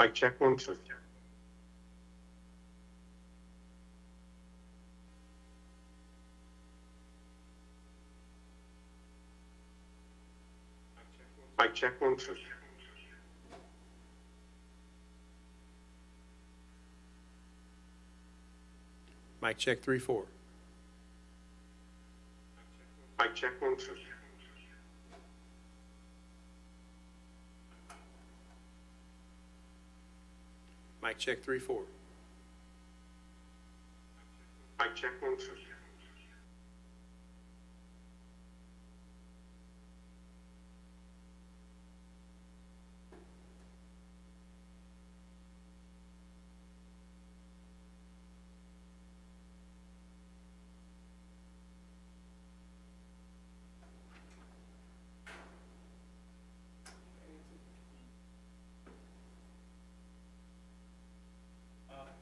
Mic check 1 2. Mic check 1 2. Mic check 3 4. Mic check 1 2. Mic check 3 4. Mic check 1 2.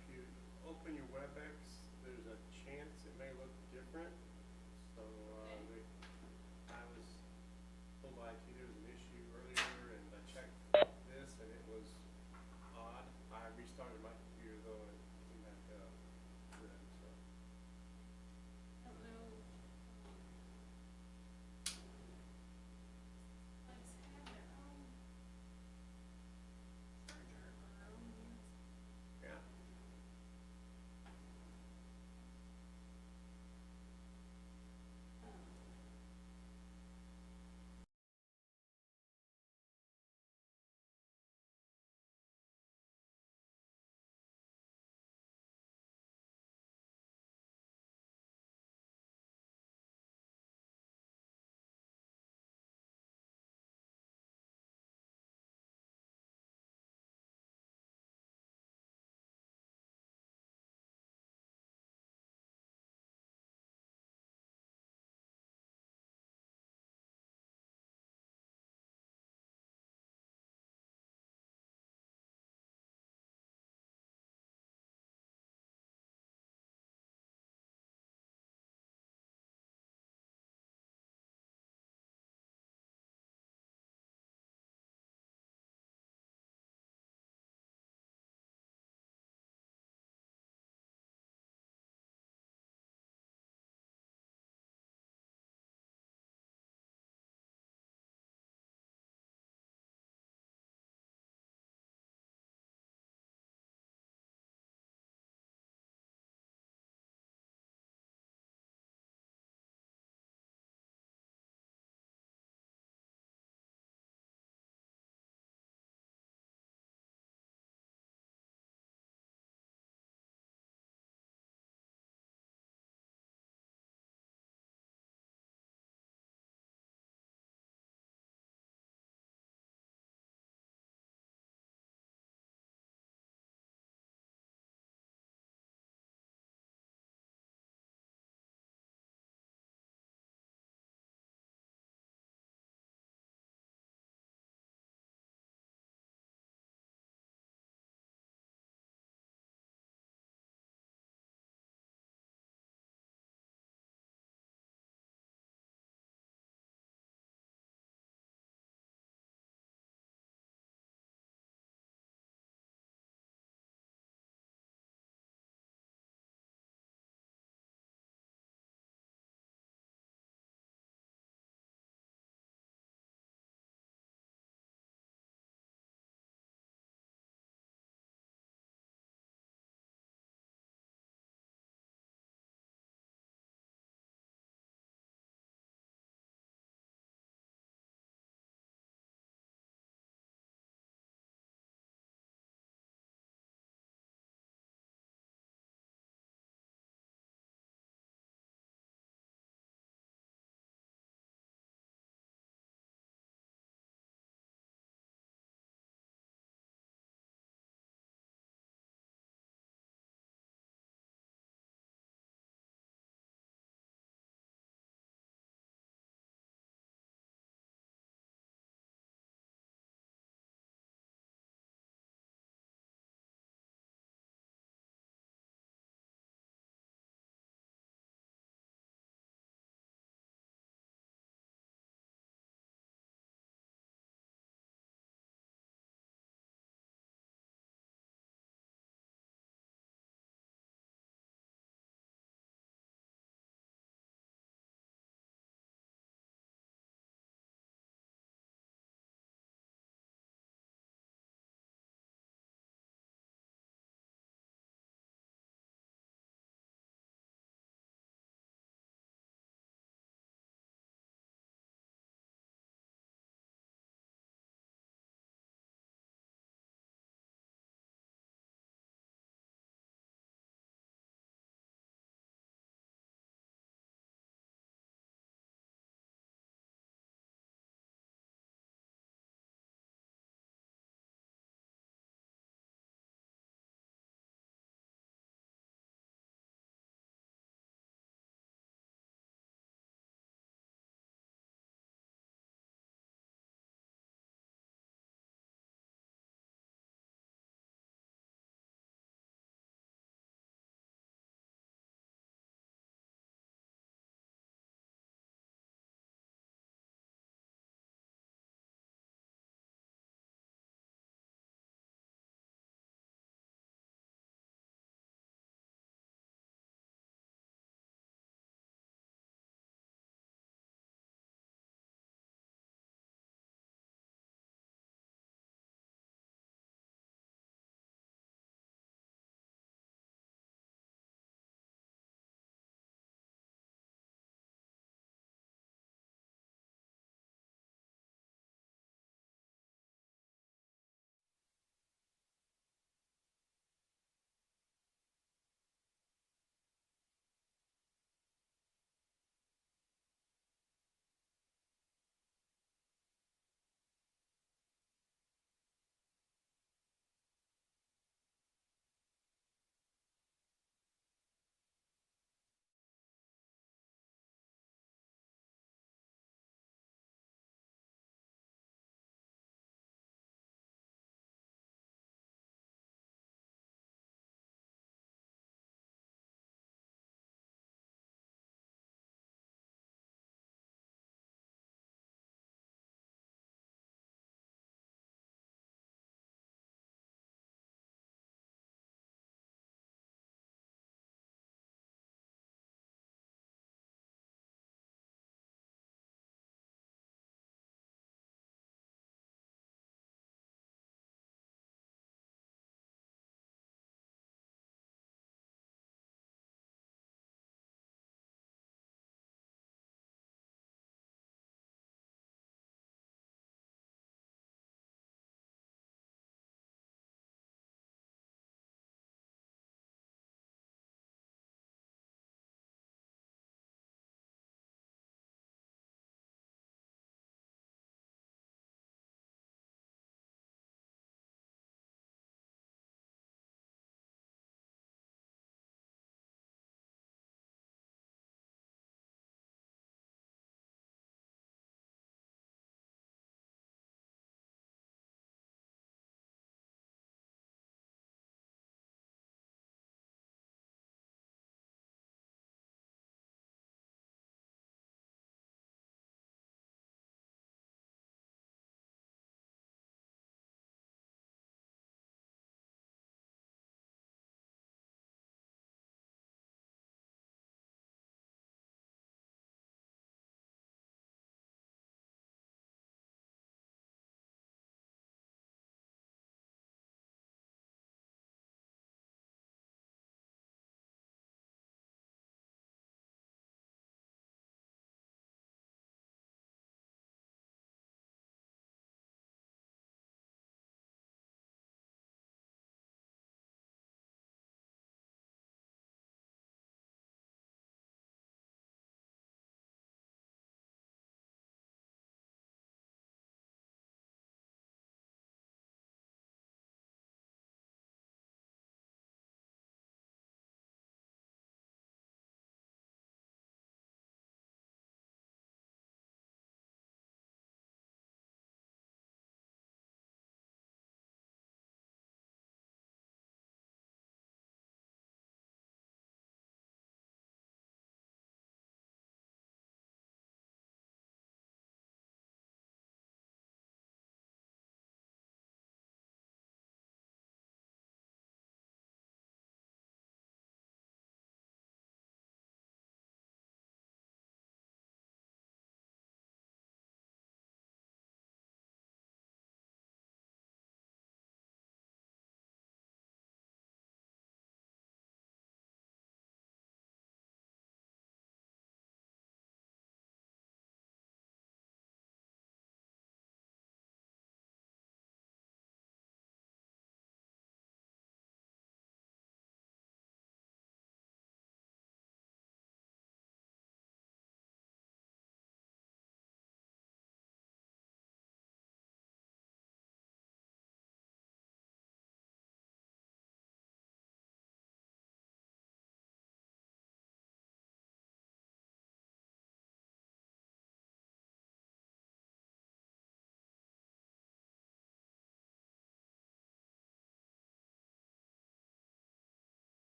If you open your WebEx, there's a chance it may look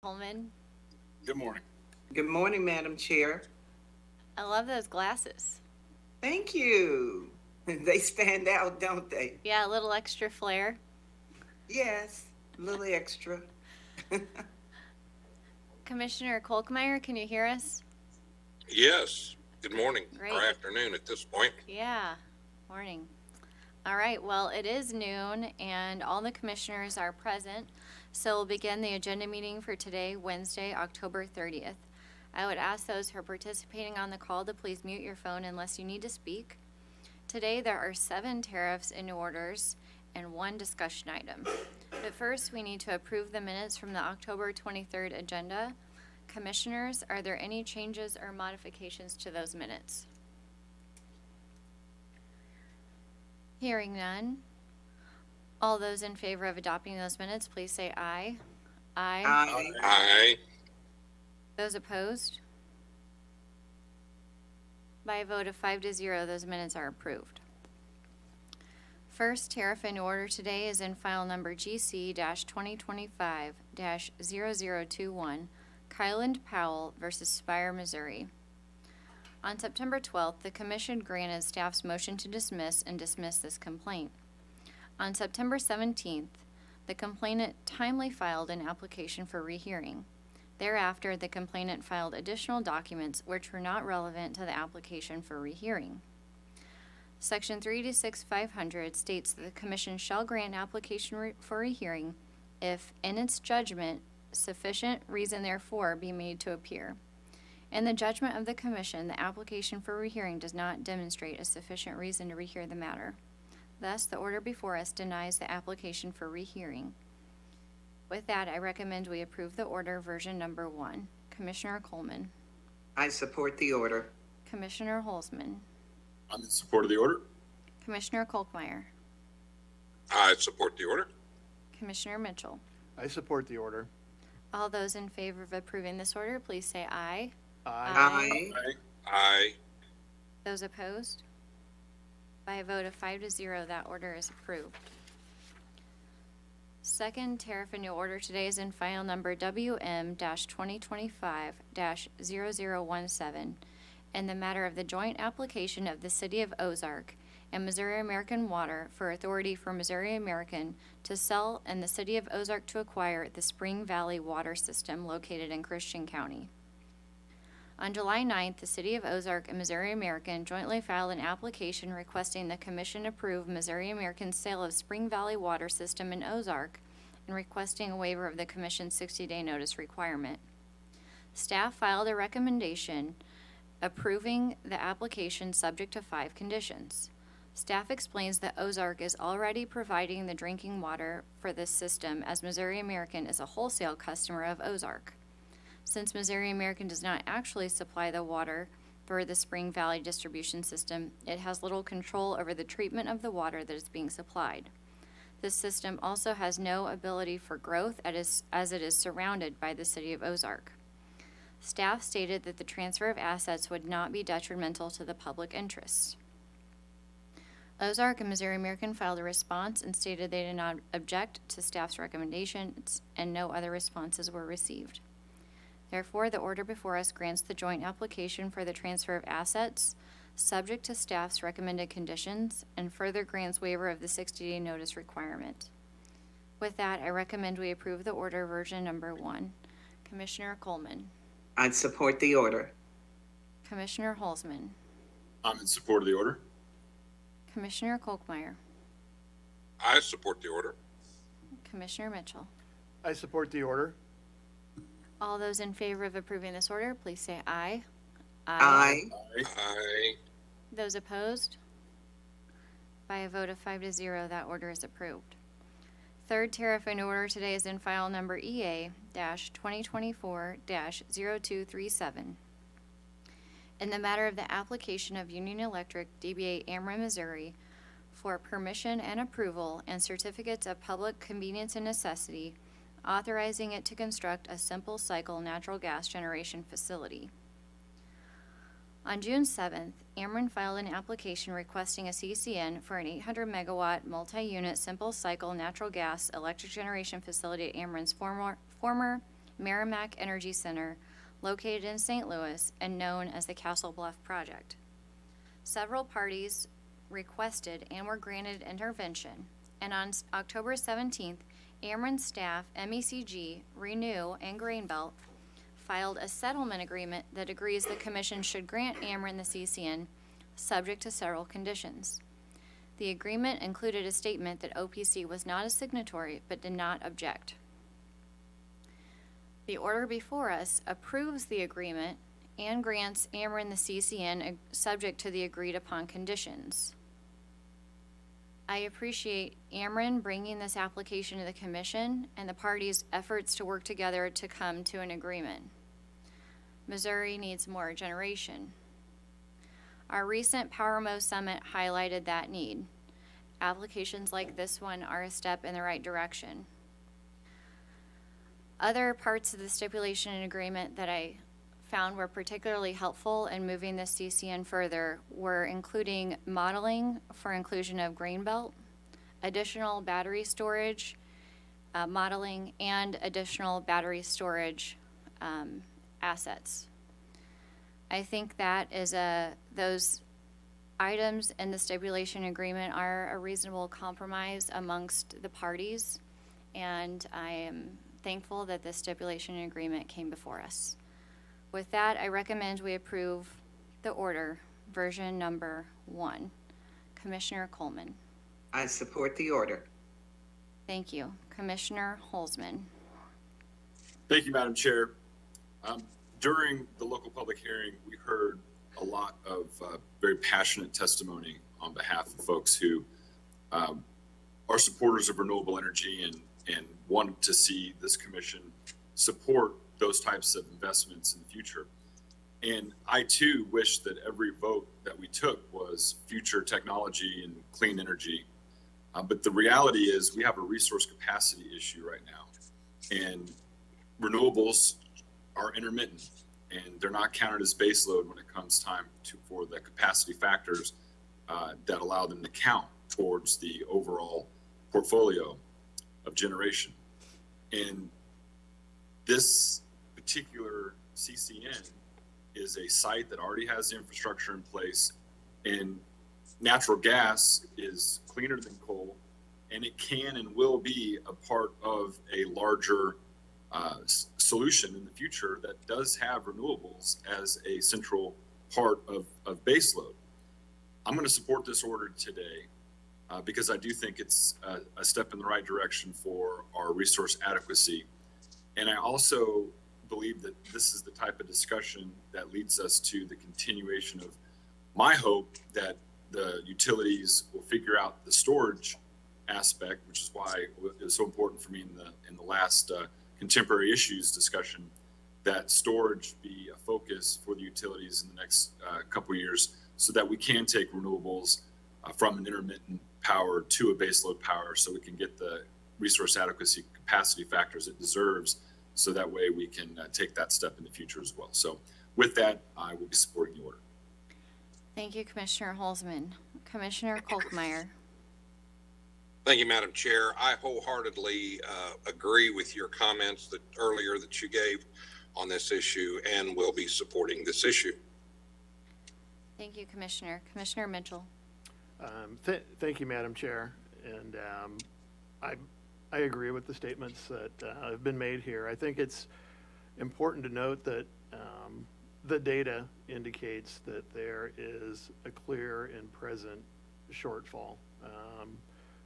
Coleman. Good morning. Good morning, Madam Chair. I love those glasses. Thank you. They stand out, don't they? Yeah, a little extra flair. Yes, a little extra. Commissioner Kolkmeyer, can you hear us? Yes. Good morning Great. or afternoon at this point. Yeah, morning. All right, well, it is noon and all the commissioners are present. So we'll begin the agenda meeting for today, Wednesday, October 30th. I would ask those who are participating on the call to please mute your phone unless you need to speak. Today, there are 7 tariffs and orders and 1 discussion item. But first, we need to approve the minutes from the October 23rd agenda. Commissioners, are there any changes or modifications to those minutes? Hearing none. All those in favor of adopting those minutes, please say aye. Aye. Aye. Aye. Those opposed? By a vote of 5-0, those minutes are approved. First tariff and order today is in file number GC-2025-0021, Kyland Powell versus Spire, Missouri. On September 12th, the Commission granted staff's motion to dismiss and dismiss this complaint. On September 17th, the complainant timely filed an application for rehearing. Thereafter, the complainant filed additional documents which were not relevant to the application for rehearing. Section 326-500 states that the Commission shall grant application for rehearing if, in its judgment, sufficient reason therefore be made to appear. In the judgment of the Commission, the application for rehearing does not demonstrate a sufficient reason to rehear the matter. Thus, the order before us denies the application for rehearing. With that, I recommend we approve the order version number 1. Commissioner Coleman. I support the order. Commissioner Holzman. I'm in support of the order. Commissioner Kolkmeyer. I support the order. Commissioner Mitchell. I support the order. All those in favor of approving this order, please say aye. Aye. Aye. Aye. Those opposed? By a vote of 5-0, that order is approved. Second tariff and new order today is in file number WM-2025-0017 in the matter of the joint application of the City of Ozark and Missouri American Water for authority for Missouri American to sell and the City of Ozark to acquire the Spring Valley Water System located in Christian County. On July 9th, the City of Ozark and Missouri American jointly filed an application requesting the Commission approve Missouri American's sale of Spring Valley Water System in Ozark and requesting a waiver of the Commission's 60-day notice requirement. Staff filed a recommendation approving the application subject to 5 conditions. Staff explains that Ozark is already providing the drinking water for this system as Missouri American is a wholesale customer of Ozark. Since Missouri American does not actually supply the water for the Spring Valley distribution system, it has little control over the treatment of the water that is being supplied. This system also has no ability for growth as it is surrounded by the City of Ozark. Staff stated that the transfer of assets would not be detrimental to the public interest. Ozark and Missouri American filed a response and stated they did not object to staff's recommendations, and no other responses were received. Therefore, the order before us grants the joint application for the transfer of assets, subject to staff's recommended conditions, and further grants waiver of the 60-day notice requirement. With that, I recommend we approve the order version number 1. Commissioner Coleman. I support the order. Commissioner Holzman. I'm in support of the order. Commissioner Kolkmeyer. I support the order. Commissioner Mitchell. I support the order. All those in favor of approving this order, please say aye. Aye. Aye. Aye. Those opposed? By a vote of 5-0, that order is approved. Third tariff and order today is in file number EA-2024-0237. In the matter of the application of Union Electric, DBA Ameren, Missouri, for permission and approval and certificates of public convenience and necessity, authorizing it to construct a simple cycle natural gas generation facility. On June 7th, Ameren filed an application requesting a CCN for an 800-megawatt multi-unit simple cycle natural gas electric generation facility at Ameren's former Merrimack Energy Center, located in St. Louis and known as the Castle Bluff Project. Several parties requested and were granted intervention, and on October 17th, Ameren staff, MECG, Renew, and Grainbelt filed a settlement agreement that agrees the Commission should grant Ameren the CCN, subject to several conditions. The agreement included a statement that OPC was not a signatory but did not object. The order before us approves the agreement and grants Ameren the CCN subject to the agreed-upon conditions. I appreciate Ameren bringing this application to the Commission and the parties' efforts to work together to come to an agreement. Missouri needs more generation. Our recent PowerMo Summit highlighted that need. Applications like this one are a step in the right direction. Other parts of the stipulation and agreement that I found were particularly helpful in moving the CCN further were including modeling for inclusion of Grainbelt, additional battery storage, modeling, and additional battery storage assets. I think that is those items in the stipulation agreement are a reasonable compromise amongst the parties, and I am thankful that the stipulation agreement came before us. With that, I recommend we approve the order, version number 1. Commissioner Coleman. I support the order. Thank you. Commissioner Holzman. Thank you, Madam Chair. During the local public hearing, we heard a lot of very passionate testimony on behalf of folks who are supporters of renewable energy and want to see this commission support those types of investments in the future. And I too wish that every vote that we took was future technology and clean energy. But the reality is we have a resource capacity issue right now. And renewables are intermittent and they're not counted as baseload when it comes time for the capacity factors that allow them to count towards the overall portfolio of generation. And this particular CCN is a site that already has the infrastructure in place, and natural gas is cleaner than coal, and it can and will be a part of a larger solution in the future that does have renewables as a central part of baseload. I'm going to support this order today because I do think it's a step in the right direction for our resource adequacy. And I also believe that this is the type of discussion that leads us to the continuation of my hope that the utilities will figure out the storage aspect, which is why it was so important for me in the last contemporary issues discussion, that storage be a focus for the utilities in the next couple of years so that we can take renewables from an intermittent power to a baseload power so we can get the resource adequacy capacity factors it deserves, so that way we can take that step in the future as well. So with that, I will be supporting the order. Thank you, Commissioner Holzman. Commissioner Kolkmeyer. Thank you, Madam Chair. I wholeheartedly agree with your comments earlier that you gave on this issue and will be supporting this issue. Thank you, Commissioner. Commissioner Mitchell. Thank you, Madam Chair. And I agree with the statements that have been made here. I think it's important to note that the data indicates that there is a clear and present shortfall,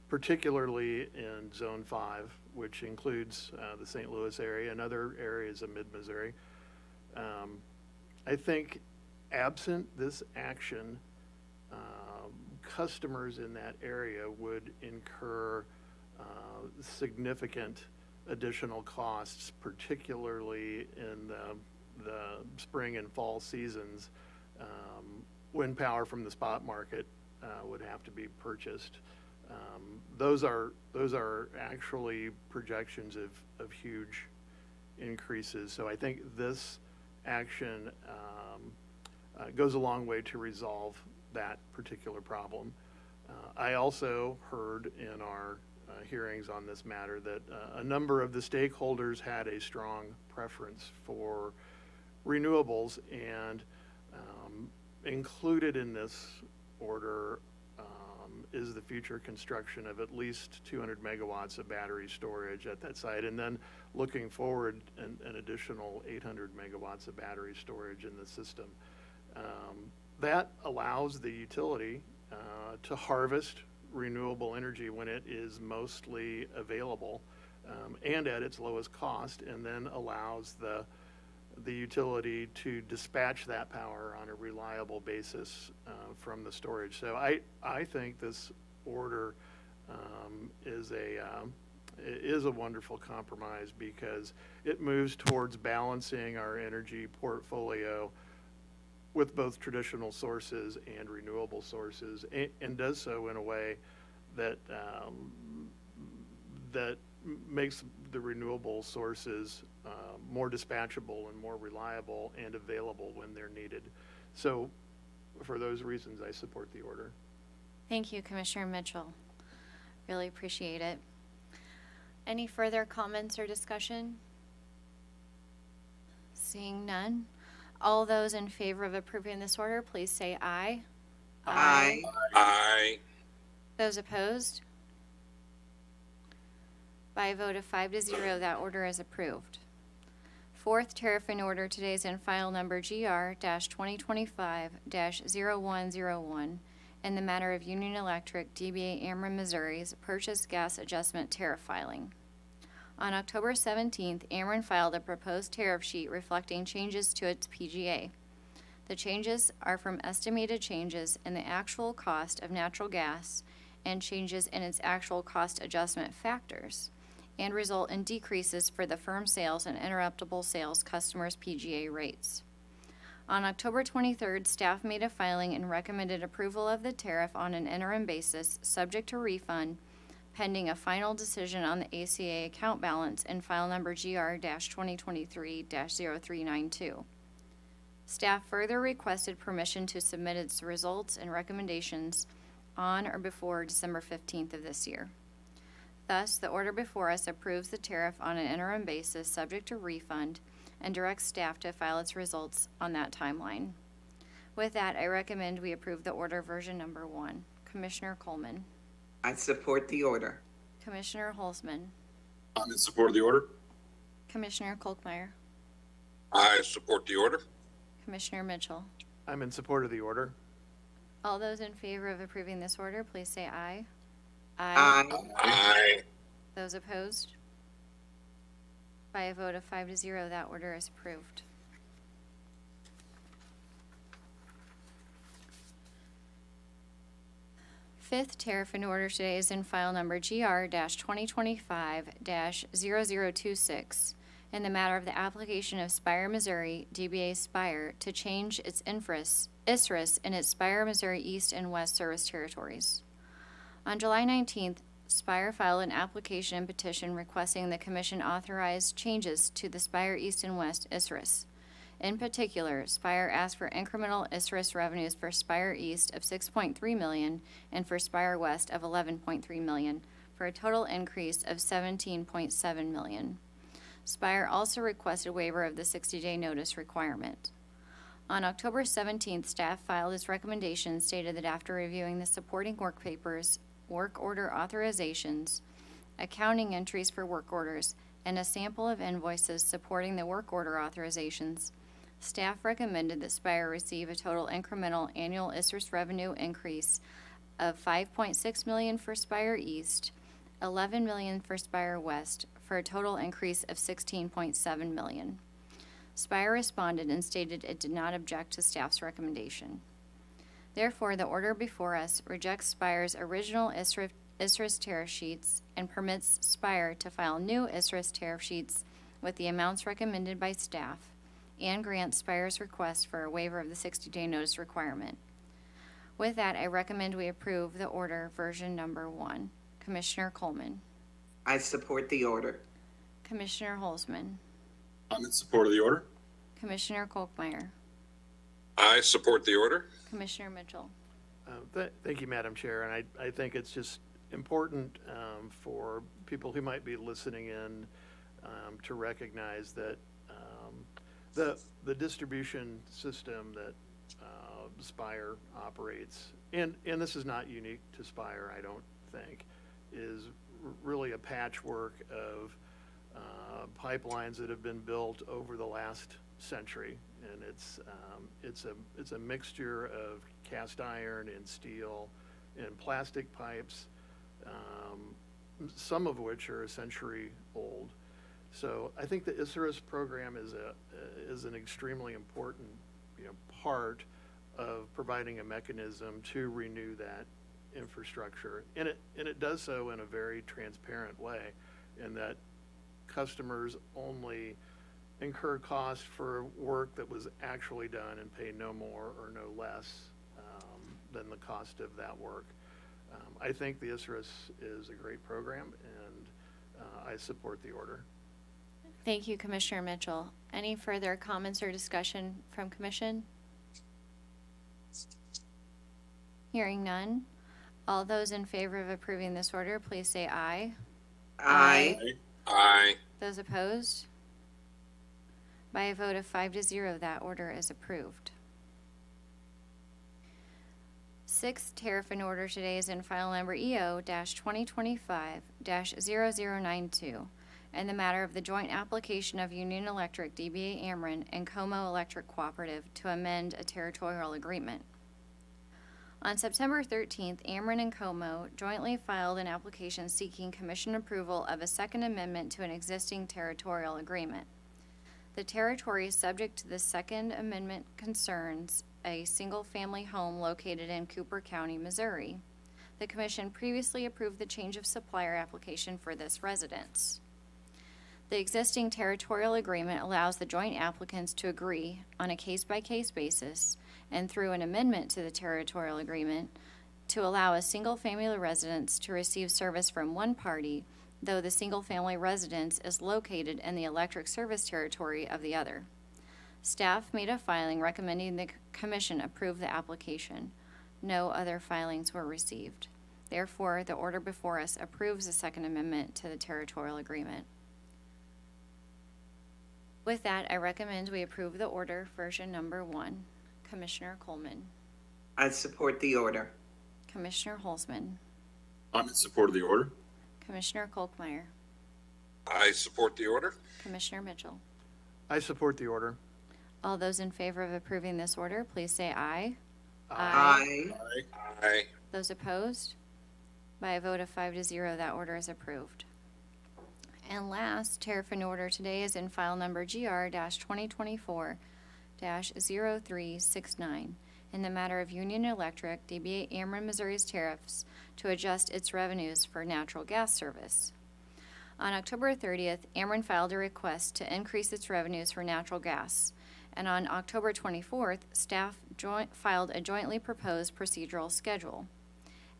particularly in Zone 5, which includes the St. Louis area and other areas of mid-Missouri. I think absent this action, customers in that area would incur significant additional costs, particularly in the spring and fall seasons, when power from the spot market would have to be purchased. Those are actually projections of huge increases. So I think this action goes a long way to resolve that particular problem. I also heard in our hearings on this matter that a number of the stakeholders had a strong preference for renewables, and included in this order is the future construction of at least 200 megawatts of battery storage at that site, and then looking forward an additional 800 megawatts of battery storage in the system. That allows the utility to harvest renewable energy when it is mostly available and at its lowest cost, and then allows the utility to dispatch that power on a reliable basis from the storage. So I think this order is a wonderful compromise, because it moves towards balancing our energy portfolio with both traditional sources and renewable sources, and does so in a way that that makes the renewable sources more dispatchable and more reliable and available when they're needed. So for those reasons, I support the order. Thank you, Commissioner Mitchell. Really appreciate it. Any further comments or discussion? Seeing none. All those in favor of approving this order, please say aye. Aye. Aye. Those opposed? By a vote of 5-0, that order is approved. Fourth tariff in order today is in file number GR-2025-0101 in the matter of Union Electric, DBA Ameren, Missouri's purchase gas adjustment tariff filing. On October 17th, Ameren filed a proposed tariff sheet reflecting changes to its PGA. The changes are from estimated changes in the actual cost of natural gas and changes in its actual cost adjustment factors, and result in decreases for the firm sales and interruptible sales customers' PGA rates. On October 23rd, staff made a filing and recommended approval of the tariff on an interim basis, subject to refund, pending a final decision on the ACA account balance in file number GR-2023-0392. Staff further requested permission to submit its results and recommendations on or before December 15th of this year. Thus, the order before us approves the tariff on an interim basis, subject to refund, and directs staff to file its results on that timeline. With that, I recommend we approve the order version number 1. Commissioner Coleman. I support the order. Commissioner Holzman. I'm in support of the order. Commissioner Kolkmeyer. I support the order. Commissioner Mitchell. I'm in support of the order. All those in favor of approving this order, please say aye. Aye. Aye. Those opposed? By a vote of 5-0, that order is approved. Fifth tariff in order today is in file number GR-2025-0026 in the matter of the application of Spire, Missouri, DBA Spire, to change its ISRIS in its Spire, Missouri East and West service territories. On July 19th, Spire filed an application and petition requesting the Commission authorize changes to the Spire East and West ISRIS. In particular, Spire asked for incremental ISRIS revenues for Spire East of $6.3 million and for Spire West of $11.3 million, for a total increase of $17.7 million. Spire also requested waiver of the 60-day notice requirement. On October 17th, staff filed its recommendation, stated that after reviewing the supporting work papers, work order authorizations, accounting entries for work orders, and a sample of invoices supporting the work order authorizations, staff recommended that Spire receive a total incremental annual ISRIS revenue increase of $5.6 million for Spire East, $11 million for Spire West, for a total increase of $16.7 million. Spire responded and stated it did not object to staff's recommendation. Therefore, the order before us rejects Spire's original ISRIS tariff sheets and permits Spire to file new ISRIS tariff sheets with the amounts recommended by staff, and grants Spire's request for a waiver of the 60-day notice requirement. With that, I recommend we approve the order version number 1. Commissioner Coleman. I support the order. Commissioner Holzman. I'm in support of the order. Commissioner Kolkmeyer. I support the order. Commissioner Mitchell. Thank you, Madam Chair, and I think it's just important for people who might be listening in to recognize that the distribution system that Spire operates, and this is not unique to Spire, I don't think, is really a patchwork of pipelines that have been built over the last century, and it's a mixture of cast iron and steel and plastic pipes, some of which are a century old. So I think the EFIS program is an extremely important, part of providing a mechanism to renew that infrastructure, and it does so in a very transparent way, in that customers only incur cost for work that was actually done and pay no more or no less than the cost of that work. I think the EFIS is a great program, and I support the order. Thank you, Commissioner Mitchell. Any further comments or discussion from Commission? Hearing none. All those in favor of approving this order, please say aye. Aye. Aye. Those opposed? By a vote of 5-0, that order is approved. Sixth tariff and order today is in file number EO-2025-0092, and the matter of the joint application of Union Electric, DBA Ameren, and Como Electric Cooperative to amend a territorial agreement. On September 13th, Ameren and Como jointly filed an application seeking Commission approval of a second amendment to an existing territorial agreement. The territory subject to the second amendment concerns a single-family home located in Cooper County, Missouri. The Commission previously approved the change of supplier application for this residence. The existing territorial agreement allows the joint applicants to agree on a case-by-case basis and through an amendment to the territorial agreement to allow a single-family residence to receive service from one party, though the single-family residence is located in the electric service territory of the other. Staff made a filing recommending the Commission approve the application. No other filings were received. Therefore, the order before us approves the second amendment to the territorial agreement. With that, I recommend we approve the order version number 1. Commissioner Coleman. I support the order. Commissioner Holzman. I'm in support of the order. Commissioner Kolkmeyer. I support the order. Commissioner Mitchell. I support the order. All those in favor of approving this order, please say aye. Aye. Aye. Aye. Those opposed? By a vote of 5-0, that order is approved. And last, tariff and order today is in file number GR-2024-0369 in the matter of Union Electric, DBA Ameren Missouri's tariffs to adjust its revenues for natural gas service. On October 30th, Ameren filed a request to increase its revenues for natural gas, and on October 24th, staff filed a jointly proposed procedural schedule.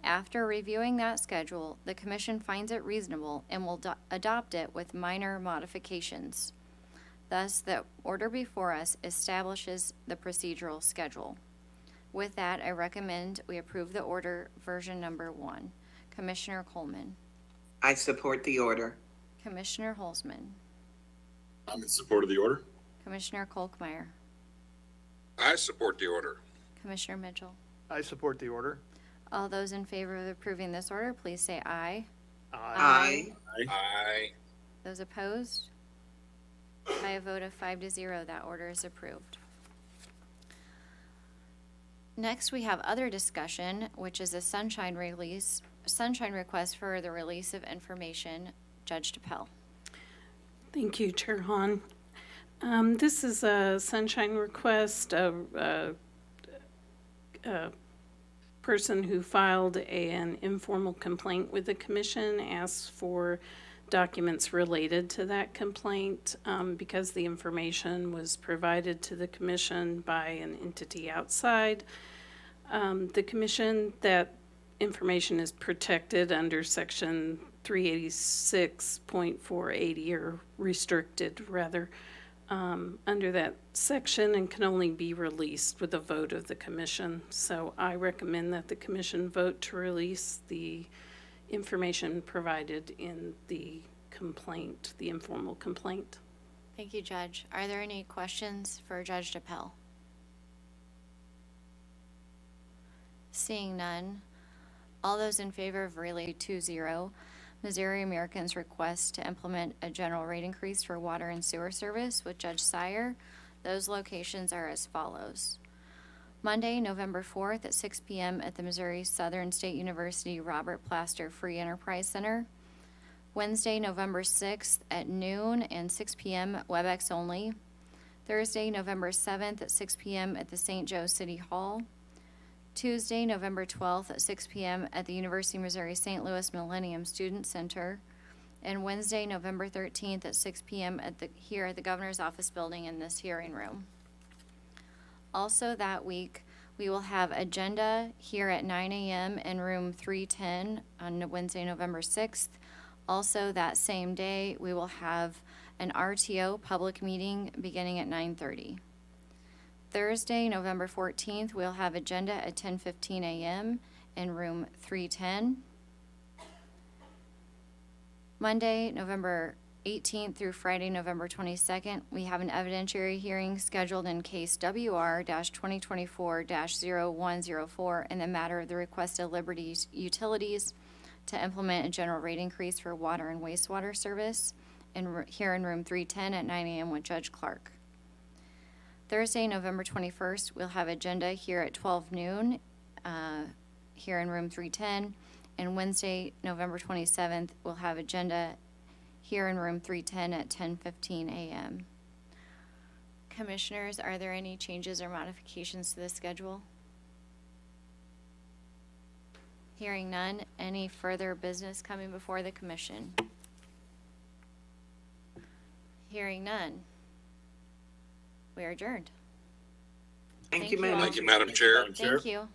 After reviewing that schedule, the Commission finds it reasonable and will adopt it with minor modifications. Thus, the order before us establishes the procedural schedule. With that, I recommend we approve the order version number 1. Commissioner Coleman. I support the order. Commissioner Holzman. I'm in support of the order. Commissioner Kolkmeyer. I support the order. Commissioner Mitchell. I support the order. All those in favor of approving this order, please say aye. Aye. Aye. Those opposed? By a vote of 5-0, that order is approved. Next, we have other discussion, which is a sunshine request for the release of information. Judge DePel. Thank you, Chair Hahn. This is a sunshine request. A person who filed an informal complaint with the Commission asked for documents related to that complaint because the information was provided to the Commission by an entity outside the Commission. That information is protected under Section 386.480, or restricted rather, under that section, and can only be released with a vote of the Commission. So I recommend that the Commission vote to release the information provided in the complaint, the informal complaint. Thank you, Judge. Are there any questions for Judge DePel? Seeing none, all those in favor of Relay 2-0, Missouri Americans' request to implement a general rate increase for water and sewer service with Judge Sire, those locations are as follows. Monday, November 4th at 6 p.m. at the Missouri Southern State University Robert Plaster Free Enterprise Center. Wednesday, November 6th at noon and 6 p.m. WebEx only. Thursday, November 7th at 6 p.m. at the St. Joe City Hall. Tuesday, November 12th at 6 p.m. at the University of Missouri St. Louis Millennium Student Center. And Wednesday, November 13th at 6 p.m. here at the Governor's Office Building in this hearing room. Also that week, we will have agenda here at 9 a.m. in room 310 on Wednesday, November 6th. Also that same day, we will have an RTO public meeting beginning at 9:30. Thursday, November 14th, we'll have agenda at 10:15 a.m. in room 310. Monday, November 18th through Friday, November 22nd, we have an evidentiary hearing scheduled in case WR-2024-0104 in the matter of the request of Liberty Utilities to implement a general rate increase for water and wastewater service here in room 310 at 9 a.m. with Judge Clark. Thursday, November 21st, we'll have agenda here at 12 noon here in room 310. And Wednesday, November 27th, we'll have agenda here in room 310 at 10:15 a.m. Commissioners, are there any changes or modifications to the schedule? Hearing none, any further business coming before the commission? Hearing none. We are adjourned. Thank you, all. Madam Thank you, Madam Chair. Madam Chair. Thank you.